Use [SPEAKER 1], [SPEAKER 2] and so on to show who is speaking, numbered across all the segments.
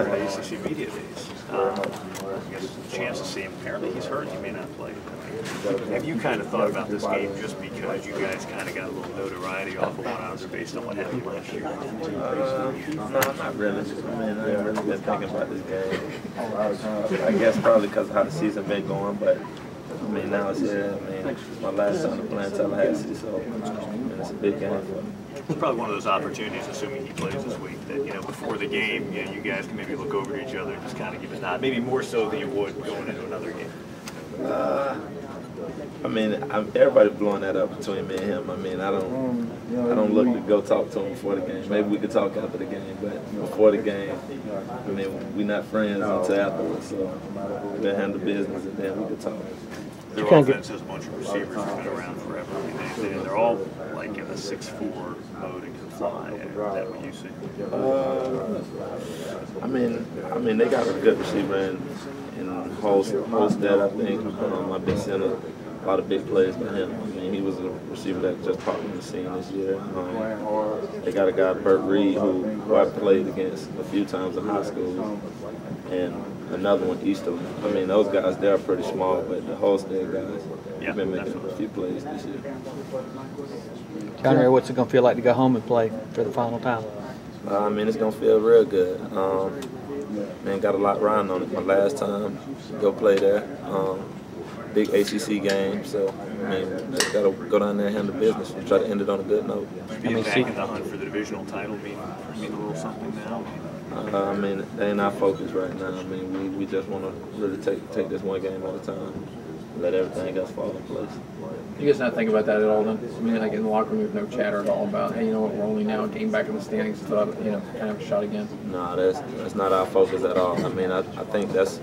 [SPEAKER 1] the ACC Media Days. I guess a chance to see him. Apparently he's hurt. He may not play. Have you kind of thought about this game just because you guys kind of got a little notoriety off of one ounce based on what happened last year?
[SPEAKER 2] No, not really. I mean, I ain't really been thinking about this game. I guess probably because of how the season been going, but I mean, now it's here. I mean, it's my last time to play in Tallahassee, so I mean, it's a big game for me.
[SPEAKER 1] It's probably one of those opportunities, assuming he plays this week, that, you know, before the game, you know, you guys can maybe look over to each other and just kind of give a nod, maybe more so than you would going into another game.
[SPEAKER 2] I mean, everybody blowing that up between me and him. I mean, I don't look to go talk to him before the game. Maybe we could talk after the game, but before the game, I mean, we're not friends until afterwards. So we'll handle business and then we could talk.
[SPEAKER 1] Their offense has a bunch of receivers who've been around forever. I mean, they're all like in the 6'4" mode and can fly. Is that what you see?
[SPEAKER 2] I mean, they got a good receiver in Holstead, I think. I've been seeing a lot of big plays by him. I mean, he was a receiver that just popped on the scene this year. They got a guy, Burt Reed, who I played against a few times in high school, and another one, Easterling. I mean, those guys, they're pretty small, but the Holstead guys have been making a few plays this year.
[SPEAKER 3] John, what's it going to feel like to go home and play for the final time?
[SPEAKER 2] I mean, it's going to feel real good. Man, got a lot riding on it. My last time, go play there. Big ACC game, so I mean, just got to go down there and handle business and try to end it on a good note.
[SPEAKER 1] Being back in the hunt for the divisional title mean a little something now?
[SPEAKER 2] I mean, they ain't our focus right now. I mean, we just want to really take this one game at a time, let everything else fall in place.
[SPEAKER 4] You guys not think about that at all then? I mean, like in the locker room, there's no chatter at all about, hey, you know what, we're only now game back in the standings, thought, you know, kind of a shot again.
[SPEAKER 2] No, that's not our focus at all. I mean, I think that's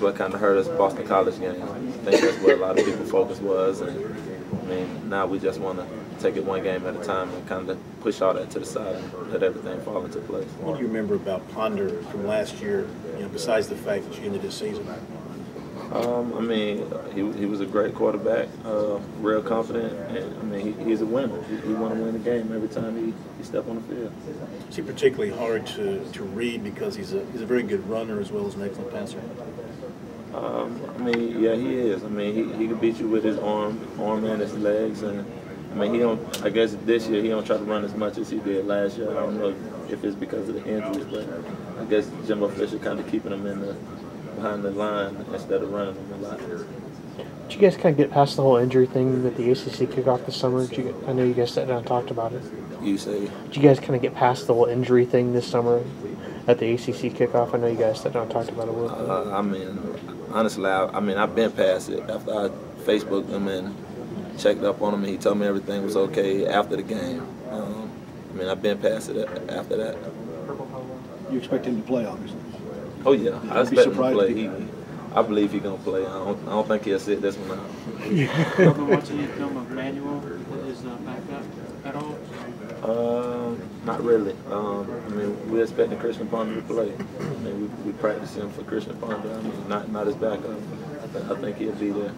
[SPEAKER 2] what kind of hurt us Boston College game. I think that's where a lot of people's focus was, and I mean, now we just want to take it one game at a time and kind of push all that to the side and let everything fall into place.
[SPEAKER 5] What do you remember about Ponder from last year, you know, besides the fact that you ended this season?
[SPEAKER 2] I mean, he was a great quarterback, real confident, and I mean, he's a winner. He want to win the game every time he step on the field.
[SPEAKER 5] Is he particularly hard to read because he's a very good runner as well as an excellent passer?
[SPEAKER 2] I mean, yeah, he is. I mean, he can beat you with his arm and his legs, and I mean, he don't. I guess this year he don't try to run as much as he did last year. I don't know if it's because of the injuries, but I guess Jimbo Fisher kind of keeping him behind the line instead of running him a lot.
[SPEAKER 6] Did you guys kind of get past the whole injury thing with the ACC kickoff this summer? I know you guys sat down and talked about it.
[SPEAKER 2] You say?
[SPEAKER 6] Did you guys kind of get past the whole injury thing this summer at the ACC kickoff? I know you guys sat down and talked about it a little bit.
[SPEAKER 2] I mean, honestly, I've been past it. After I Facebooked him and checked up on him, and he told me everything was okay after the game. I mean, I've been past it after that.
[SPEAKER 5] You expect him to play, obviously.
[SPEAKER 2] Oh yeah, I expect him to play. I believe he's gonna play. I don't think he'll sit this one out.
[SPEAKER 7] You ever watching any film of Manuel, his backup, at all?
[SPEAKER 2] Not really. I mean, we're expecting Christian Ponder to play. I mean, we practice him for Christian Ponder. I mean, not his backup. I think he'll be there.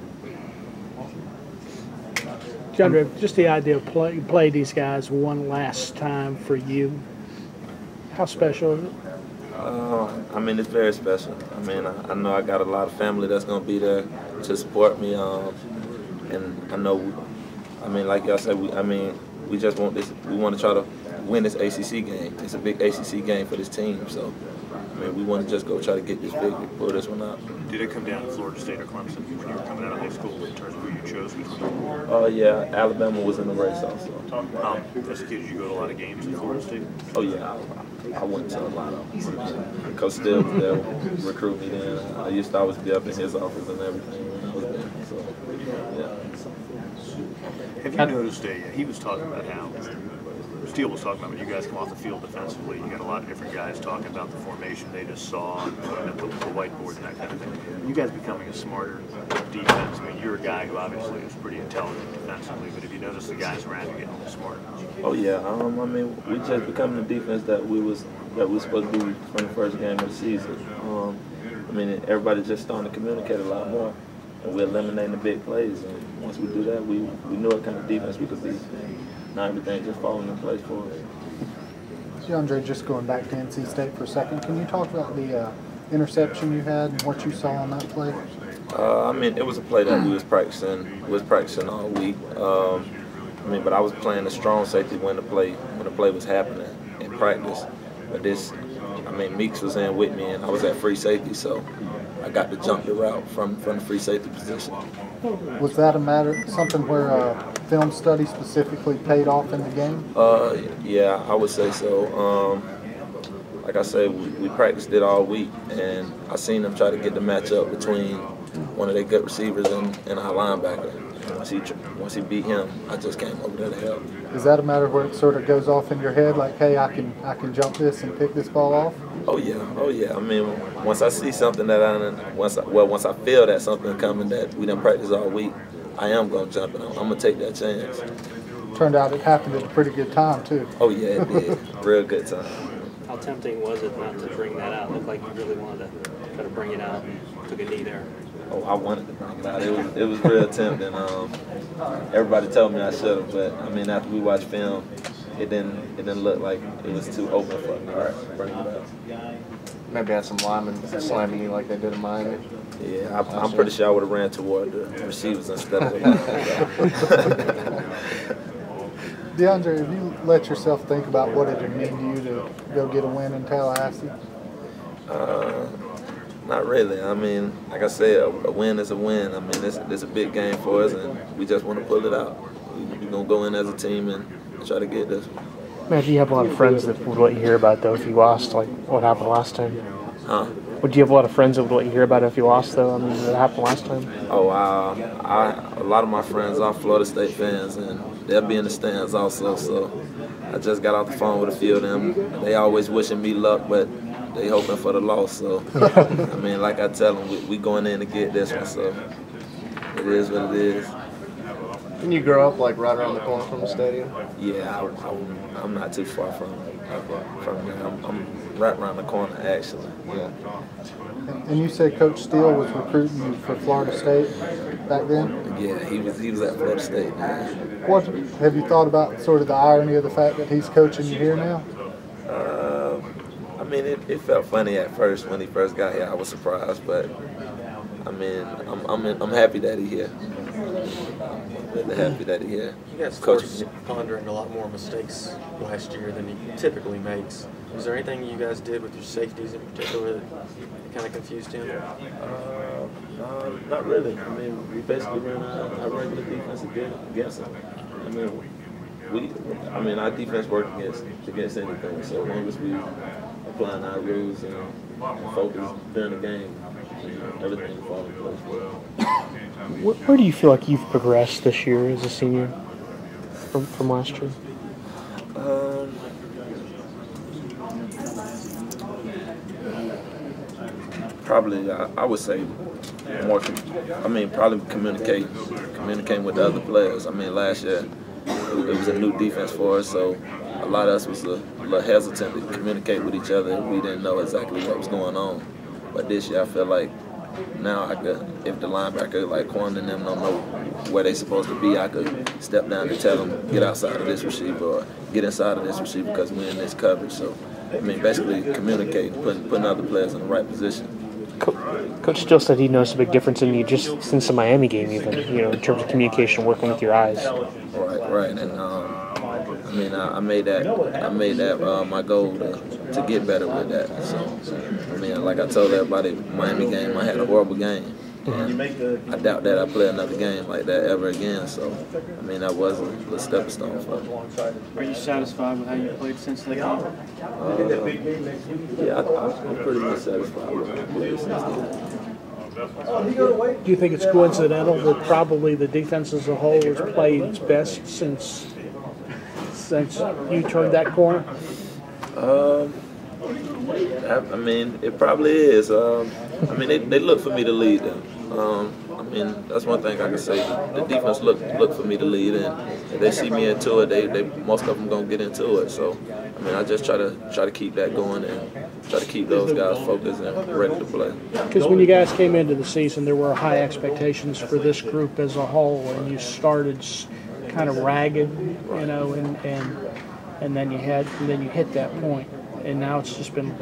[SPEAKER 8] John, just the idea of play these guys one last time for you, how special is it?
[SPEAKER 2] I mean, it's very special. I mean, I know I got a lot of family that's going to be there to support me. And I know, I mean, like y'all said, we just want this. We want to try to win this ACC game. It's a big ACC game for this team. So, I mean, we want to just go try to get this victory, pull this one out.
[SPEAKER 1] Did it come down to Florida State or Clemson when you were coming out of high school in terms of who you chose between?
[SPEAKER 2] Yeah, Alabama was in the race also.
[SPEAKER 1] As a kid, did you go to a lot of games in Florida State?
[SPEAKER 2] Oh yeah, I went to a lot of them. Coach Still was there, recruit me then. I used to always be up in his office and everything when I was there. So, yeah.
[SPEAKER 1] Have you noticed he was talking about how Steele was talking about when you guys come off the field defensively, you got a lot of different guys talking about the formation they just saw and putting at the whiteboard and that kind of thing. You guys becoming a smarter defense. I mean, you're a guy who obviously is pretty intelligent defensively, but have you noticed the guys around you getting a little smarter?
[SPEAKER 2] Oh yeah. I mean, we just becoming the defense that we was supposed to be from the first game of the season. I mean, everybody's just starting to communicate a lot more, and we're eliminating the big plays. And once we do that, we know what kind of defense we could be. Now everything just falling in place for us.
[SPEAKER 9] DeAndre, just going back to NC State for a second, can you talk about the interception you had and what you saw on that play?
[SPEAKER 2] I mean, it was a play that we was practicing all week. But I was playing a strong safety when the play was happening in practice. But Meeks was in with me, and I was at free safety, so I got to jump the route from the free safety position.
[SPEAKER 9] Was that something where film study specifically paid off in the game?
[SPEAKER 2] Yeah, I would say so. Like I said, we practiced it all week, and I seen them try to get the matchup between one of their good receivers and our linebacker. Once he beat him, I just came over there to help.
[SPEAKER 9] Is that a matter where it sort of goes off in your head, like, hey, I can jump this and pick this ball off?
[SPEAKER 2] Oh yeah. I mean, once I see something once I feel that something coming that we done practice all week, I am gonna jump it on. I'm gonna take that chance.
[SPEAKER 9] Turned out it happened at a pretty good time too.
[SPEAKER 2] Oh yeah, it did. Real good time.
[SPEAKER 10] How tempting was it not to bring that out? It looked like you really wanted to try to bring it out and took a knee there.
[SPEAKER 2] Oh, I wanted to bring it out. It was real tempting. Everybody told me I should have, but I mean, after we watched film, it didn't look like it was too open for me to bring it out.
[SPEAKER 11] Maybe had some linemen slamming you like they did in Miami.
[SPEAKER 2] Yeah, I'm pretty sure I would have ran toward the receivers instead of the
[SPEAKER 9] DeAndre, have you let yourself think about what it would mean to you to go get a win in Tallahassee?
[SPEAKER 2] Not really. I mean, like I said, a win is a win. I mean, it's a big game for us, and we just want to pull it out. We're going to go in as a team and try to get this.
[SPEAKER 6] Man, do you have a lot of friends that would let you hear about, though, if you lost, like what happened last time?
[SPEAKER 2] Huh?
[SPEAKER 6] Would you have a lot of friends that would let you hear about it if you lost, though? I mean, what happened last time?
[SPEAKER 2] Oh, a lot of my friends are Florida State fans, and they'll be in the stands also. So I just got off the phone with a few of them. They always wishing me luck, but they hoping for the loss. So, I mean, like I tell them, we going in to get this one. So it is what it is.
[SPEAKER 11] Didn't you grow up like right around the corner from the stadium?
[SPEAKER 2] Yeah, I'm not too far from there. I'm right around the corner, actually.
[SPEAKER 11] Yeah.
[SPEAKER 9] And you said Coach Steele was recruiting you for Florida State back then?
[SPEAKER 2] Yeah, he was at Florida State. Man.
[SPEAKER 9] What have you thought about sort of the irony of the fact that he's coaching you here now?
[SPEAKER 2] I mean, it felt funny at first when he first got here. I was surprised, but I mean, I'm happy that he's here. Really happy that he's here.
[SPEAKER 12] You guys forced pondering a lot more mistakes last year than he typically makes. Was there anything you guys did with your safeties in particular that kind of confused him?
[SPEAKER 2] Not really. I mean, we basically ran our regular defense against him. I mean, our defense worked against anything. So as long as we applying our rules and focus during the game, everything will fall in place for us.
[SPEAKER 6] Where do you feel like you've progressed this year as a senior from last year?
[SPEAKER 2] Probably, I would say more. Probably communicating with the other players. I mean, last year it was a new defense for us, so a lot of us was a little hesitant to communicate with each other. We didn't know exactly what was going on. But this year, I feel like now I could, if the linebacker like Quan and them don't know where they supposed to be, I could step down and tell them, get outside of this receiver or get inside of this receiver because we're in this coverage. So, I mean, basically communicating, putting other players in the right position.
[SPEAKER 6] Coach Steele said he noticed a big difference in you just since the Miami game, even, in terms of communication, working with your eyes.
[SPEAKER 2] Right, and I made that my goal to get better with that. So, I mean, like I told everybody, Miami game, I had a horrible game. And I doubt that I play another game like that ever again. So, I mean, that was a stepping stone for me.
[SPEAKER 7] Are you satisfied with how you played since the game?
[SPEAKER 2] Yeah, I'm pretty much satisfied with how I played since then.
[SPEAKER 8] Do you think it's coincidental that probably the defense as a whole has played its best since you turned that corner?
[SPEAKER 2] I mean, it probably is. I mean, they look for me to lead them. I mean, that's one thing I can say. The defense look for me to lead, and if they see me into it, they most of them gonna get into it. So, I mean, I just try to keep that going and try to keep those guys focused and ready to play.
[SPEAKER 8] Because when you guys came into the season, there were high expectations for this group as a whole, and you started kind of ragged, and and then you hit that point, and now it's just been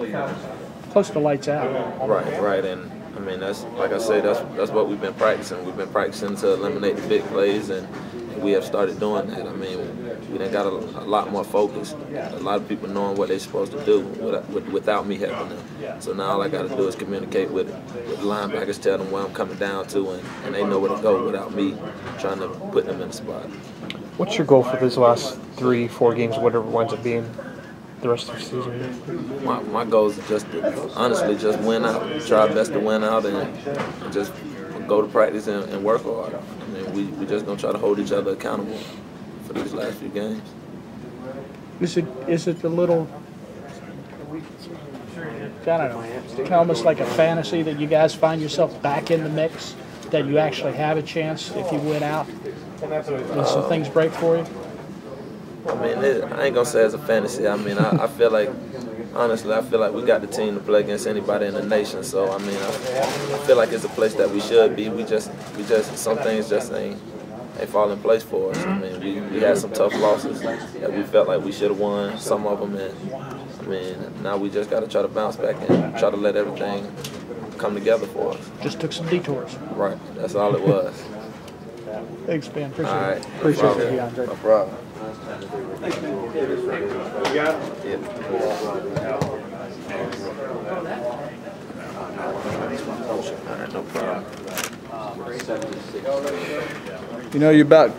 [SPEAKER 8] close to lights out.
[SPEAKER 2] Right, and I mean that's like I say, that's what we've been practicing. We've been practicing to eliminate the big plays, and we have started doing that. I mean, we done got a lot more focus. A lot of people knowing what they're supposed to do without me helping them. So now all I got to do is communicate with the linebackers, tell them where I'm coming down to, and they know where to go without me trying to put them in the spot.
[SPEAKER 6] What's your goal for these last 3-4 games, whatever it winds up being, the rest of the season?
[SPEAKER 2] My goal is just to honestly just win out, try our best to win out, and just go to practice and work hard. I mean, we just gonna try to hold each other accountable for these last few games.
[SPEAKER 8] Is it a little, I don't know, almost like a fantasy that you guys find yourself back in the mix, that you actually have a chance if you win out and some things break for you?
[SPEAKER 2] I mean, I ain't gonna say it's a fantasy. I mean, I feel like, honestly, I feel like we got the team to play against anybody in the nation. So I mean, I feel like it's a place that we should be. We just some things just ain't fall in place for us. I mean, we had some tough losses that we felt like we should have won. Some of them, and I mean, now we just got to try to bounce back and try to let everything come together for us.
[SPEAKER 8] Just took some detours.
[SPEAKER 2] Right. That's all it was.
[SPEAKER 8] Thanks, Ben. Appreciate
[SPEAKER 2] all right.
[SPEAKER 8] it. Appreciate it, DeAndre.
[SPEAKER 2] No problem. No problem.
[SPEAKER 13] You know, you about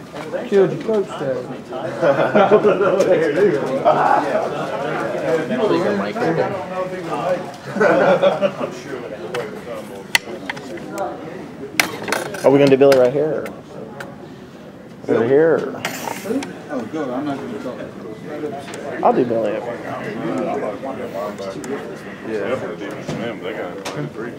[SPEAKER 13] killed your coach there.
[SPEAKER 3] Are we going to do Billy right here? Or over here? Or?
[SPEAKER 13] Oh, good. I'm not going to talk.
[SPEAKER 3] I'll do Billy up here.
[SPEAKER 14] Yeah, definitely. They got 23.